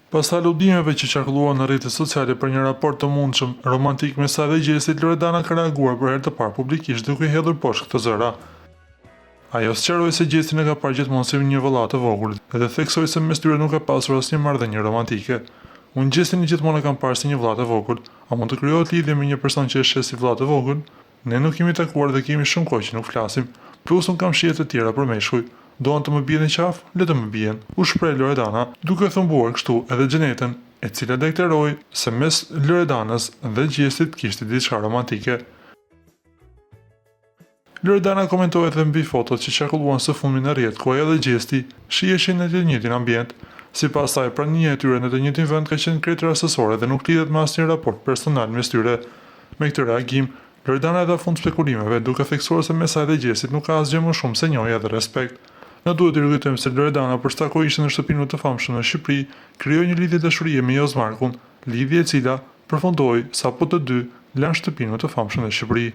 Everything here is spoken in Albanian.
Pas aludimeve që qarkulluan në rrjetet sociale për një raport të mundshëm romantik me Saj dhe Gjesit, Loredana ka reaguar për herë të parë publikisht duke hedhur poshtë këtë zëra. Ajo sqaroi se Gjesin e ka parë gjithmonë si një vëlla të vogël dhe theksoi se mes tyre nuk ka pasur asnjë marrëdhënie romantike. Unë Gjesin gjithmonë e kam parë si një vëlla të vogël, a mund të krijohet lidhje me një person që është si vëlla të vogël? Ne nuk kemi takuar dhe kemi shumë kohë që nuk flasim, plus unë kam shije të tjera për meshkuj. Doan të më bien në qafë, le të më bien, u shpreh Loredana, duke thumbuar kështu edhe Xhenetën, e cila deklaroi se mes Loredanës dhe Gjesit kishte diçka romantike. Loredana komentoi edhe mbi fotot që qarkulluan së fundmi në rrjet, ku ajo dhe Gjesti shiheshin në të njëjtin ambient. Sipas saj, pranija e tyre në të njëjtin vend ka qenë krejt rastësore dhe nuk lidhet me asnjë raport personal mes tyre. Me këtë reagim, Loredana e dha fund spekulimeve, duke theksuar se mes saj dhe Gjesit nuk ka asgjë më shumë se njohje dhe respekt. Ne duhet të rikujtojmë se Loredana përsa ko ishte në shtëpinë më të famshme në Shqipëri, krijoi një lidhje dashurie me Josmarkun, lidhje e cila përfundoi sapo të dy lanë shtëpinë më të famshme në Shqipëri.